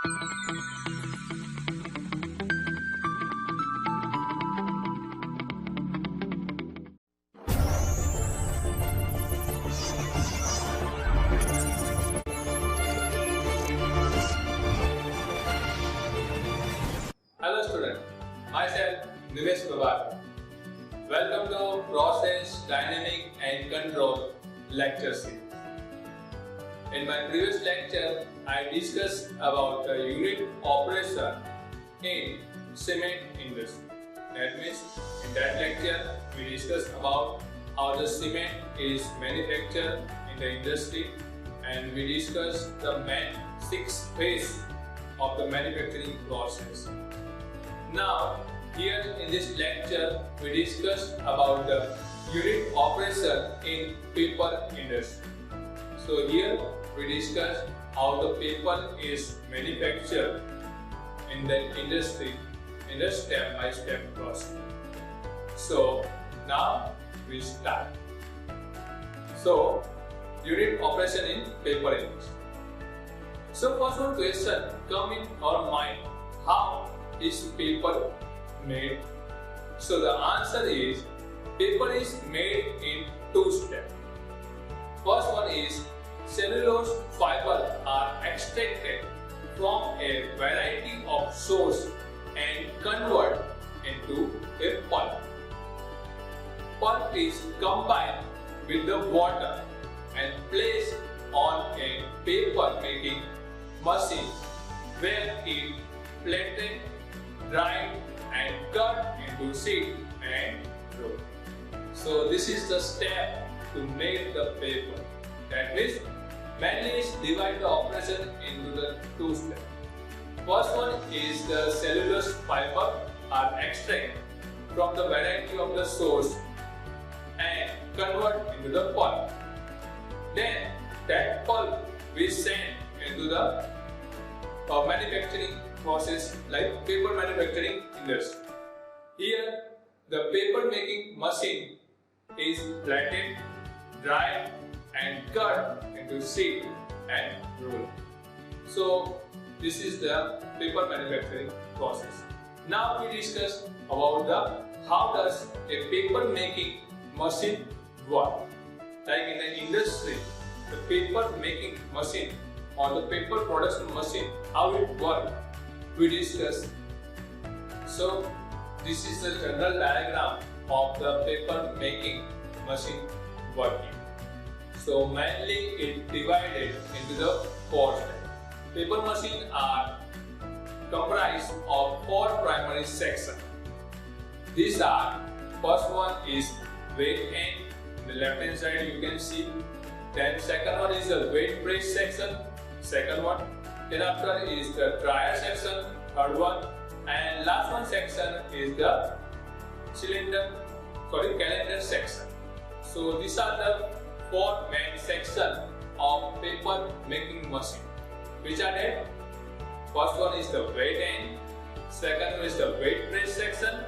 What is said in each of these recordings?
Hello student, myself Nimesh Prabhakar. Welcome to Process, Dynamic and Control lecture series. In my previous lecture, I discussed about the unit operation in cement industry. That means in that lecture, we discussed about how the cement is manufactured in the industry, and we discussed the main 6 phases of the manufacturing process. Now, here in this lecture, we discussed about the unit operation in paper industry. So here we discussed how the paper is manufactured in the industry in a step-by-step process. So now we start. So unit operation in paper industry. So first one question come in our mind: how is paper made? So the answer is paper is made in 2 steps. First one is cellulose fiber are extracted from a variety of sources and converted into a pulp. Pulp is combined with the water and placed on a paper making machine where it plated, dried and cut into sheet and roll. So this is the step to make the paper. That means mainly divide the operation into the 2 steps. First one is the cellulose fiber are extracted from the variety of the source and convert into the pulp. Then that pulp we send into the manufacturing process like paper manufacturing industry. Here the paper making machine is plated, dried and cut into sheet and roll. So this is the paper manufacturing process. Now we discuss about the how does a paper making machine work. Like in the industry, the paper making machine or the paper production machine, how it works, we discuss. So this is the general diagram of the paper making machine working. So mainly it divided into the 4 steps. Paper machines are comprised of 4 primary sections. These are: first one is wet end, the left hand side you can see. Then second one is the wet press section, second one. Then after is the dryer section, third one. And last one section is the calendar section. So these are the 4 main sections of paper making machine. Which are they? First one is the wet end, second one is the wet press section,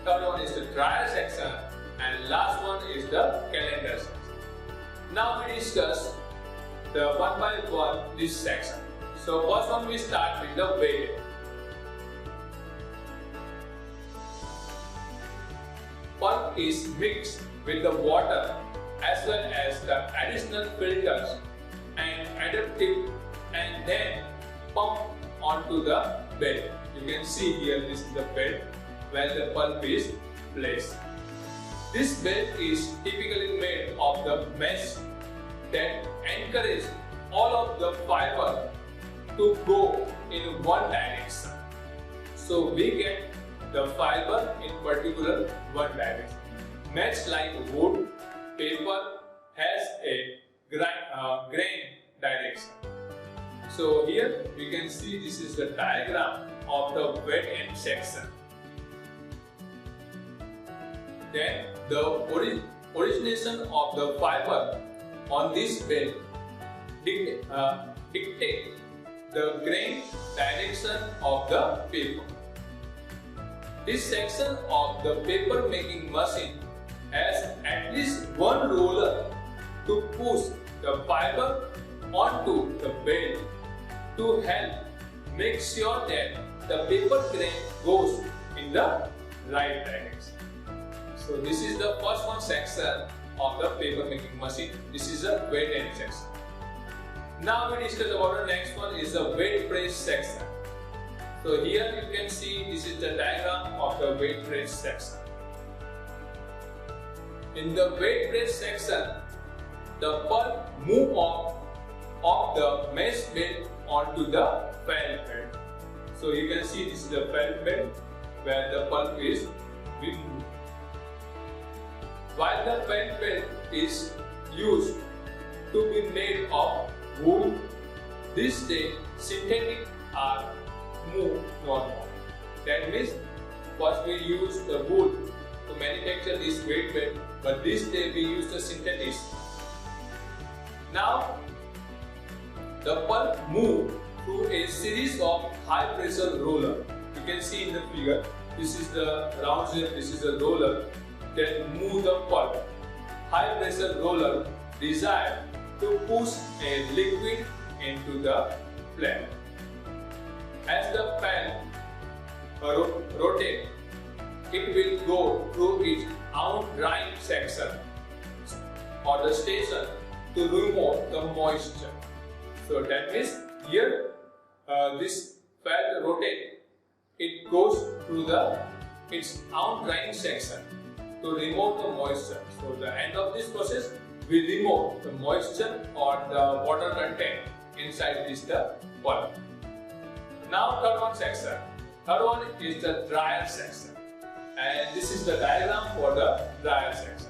third one is the dryer section, and last one is the calendar section. Now we discuss the one by one this section. So first one we start with the wet end. Pulp is mixed with the water as well as the additional filters and additive and then pumped onto the bed. You can see here this is the bed where the pulp is placed. This bed is typically made of the mesh that encourages all of the fiber to go in one direction. So we get the fiber in particular one direction. Mesh like wood, paper has a grain direction. So here you can see this is the diagram of the wet end section. Then the origination of the fiber on this bed dictate the grain direction of the paper. This section of the paper making machine has at least one roller to push the fiber onto the bed to help make sure that the paper grain goes in the right direction. So this is the first one section of the paper making machine. This is a wet end section. Now we discuss about the next one is the wet press section. So here you can see this is the diagram of the wet press section. In the wet press section, the pulp move off of the mesh bed onto the felt bed. So you can see this is the felt bed where the pulp is being moved. While the felt bed is used to be made of wool, this day synthetic are moved normal. That means first we use the wool to manufacture this wet bed, but this day we use the synthetics. Now the pulp move through a series of high pressure roller. You can see in the figure, this is the round shape, this is the roller that move the pulp. High pressure roller designed to push a liquid into the plant. As the fan rotates, it will go through its out drying section or the station to remove the moisture. So that means here this fan rotates, it goes through its out drying section to remove the moisture. So the end of this process, we remove the moisture or the water content inside the pulp. Now third one section. Third one is the dryer section, and this is the diagram for the dryer section.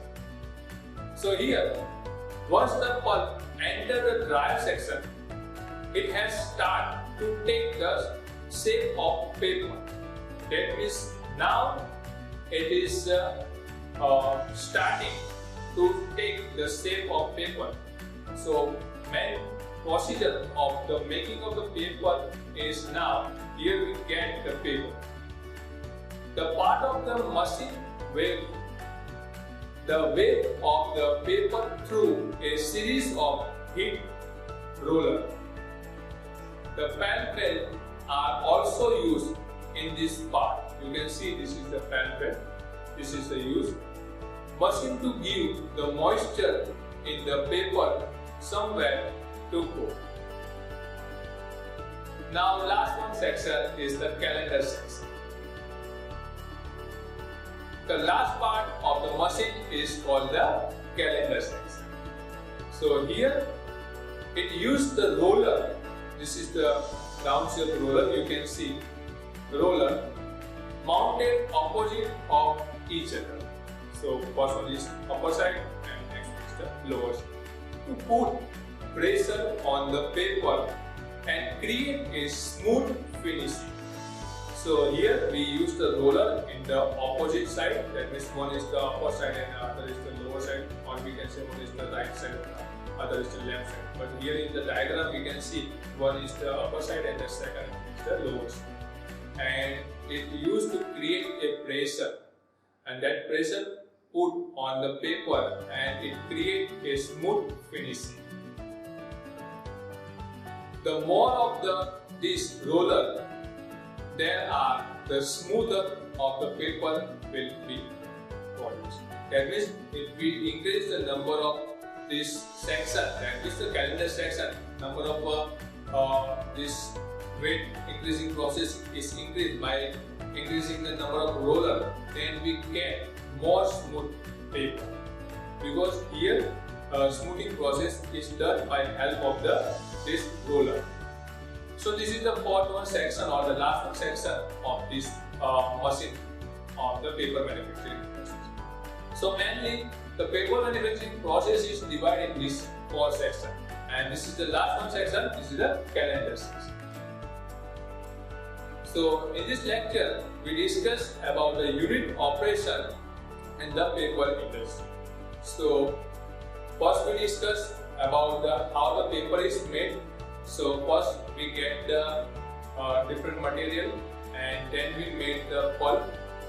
So here, once the pulp enters the dryer section, it has started to take the shape of paper. That means now it is starting to take the shape of paper. So main procedure of the making of the paper is now here we get the paper. The part of the machine wave the wave of the paper through a series of heat roller. The fan bed are also used in this part. You can see this is the fan bed. This is the use machine to give the moisture in the paper somewhere to go. Now last one section is the calendar section. The last part of the machine is called the calendar section. So here it used the roller. This is the round shaped roller. You can see the roller mounted opposite of each other. So first one is upper side and next one is the lower side. To put pressure on the paper and create a smooth finishing. So here we use the roller in the opposite side. That means one is the upper side and the other is the lower side, or we can say one is the right side and the other is the left side. But here in the diagram we can see one is the upper side and the second is the lower side. And it used to create a pressure, and that pressure put on the paper and it create a smooth finishing. The more of this roller there are, the smoother of the paper will be produced. That means if we increase the number of this section, that is the calendar section, number of this weight increasing process is increased by increasing the number of roller, then we get more smooth paper, because here smoothing process is done by help of this roller. So this is the fourth one section or the last one section of this machine of the paper manufacturing process. So mainly the paper manufacturing process is divided in these four sections, and this is the last one section. This is the calendar section. So in this lecture we discuss about the unit operation in the paper industry. So first we discuss about how the paper is made. So first we get the different material, and then we make the pulp,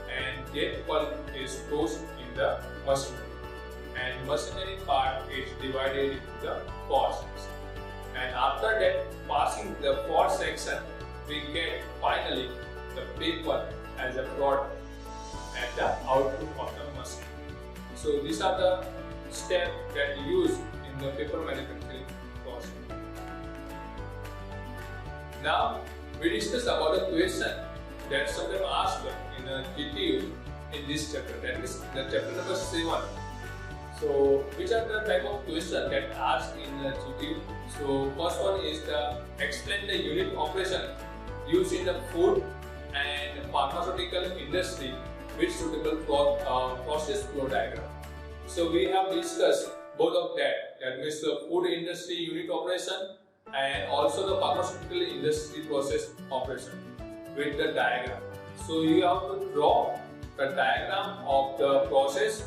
and that pulp is pushed in the machinery, and machinery part is divided into the four sections. And after that, passing the four section, we get finally the paper as a product at the output of the machine. So these are the steps that we use in the paper manufacturing process. Now we discuss about the question that sometimes asked in a GTU in this chapter, that is the chapter number 7. So which are the type of questions that asked in the GTU? So first one is the explain the unit operation used in the food and pharmaceutical industry with suitable process flow diagram. So we have discussed both of that, that means the food industry unit operation and also the pharmaceutical industry process operation with the diagram. So you have to draw the diagram of the process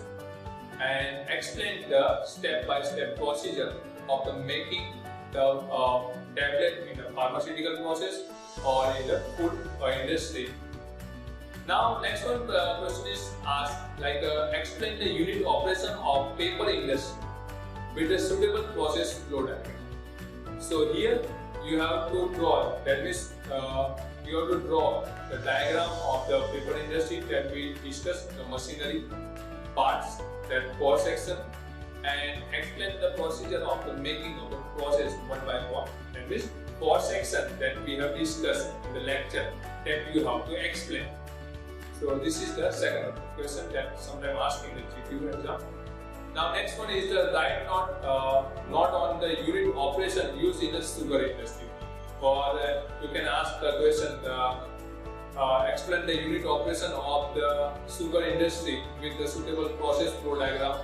and explain the step-by-step procedure of the making the tablet in the pharmaceutical process or in the food industry. Now next one question is asked like explain the unit operation of paper industry with a suitable process flow diagram. So here you have to draw, that means you have to draw the diagram of the paper industry that we discussed, the machinery parts, that core section, and explain the procedure of the making of the process one by one. That means core section that we have discussed in the lecture that you have to explain. So this is the second question that sometimes asked in the GTU exam. Now next one is the write not on the unit operation used in the sugar industry. Or you can ask the question explain the unit operation of the sugar industry with the suitable process flow diagram,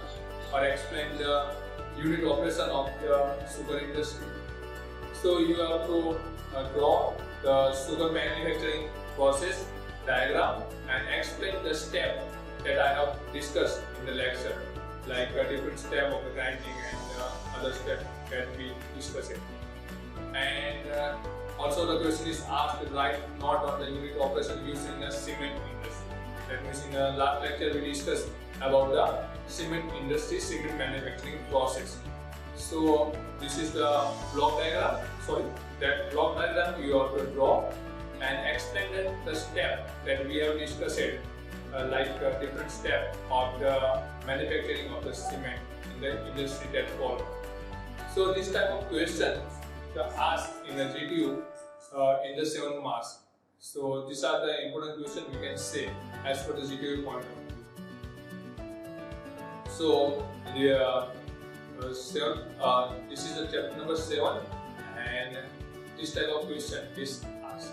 or explain the unit operation of the sugar industry. So you have to draw the sugar manufacturing process diagram and explain the step that I have discussed in the lecture, like a different step of the grinding and other step that we discussed. And also the question is asked to write not on the unit operation used in the cement industry. That means in the last lecture we discussed about the cement industry, cement manufacturing process. So this is the block diagram. That block diagram you have to draw and explain the step that we have discussed, like a different step of the manufacturing of the cement in the industry that follow. So this type of question asked in the GTU in the 7 marks. So these are the important questions we can say as per the GTU point of view. So the this is the chapter number 7, and this type of question is asked.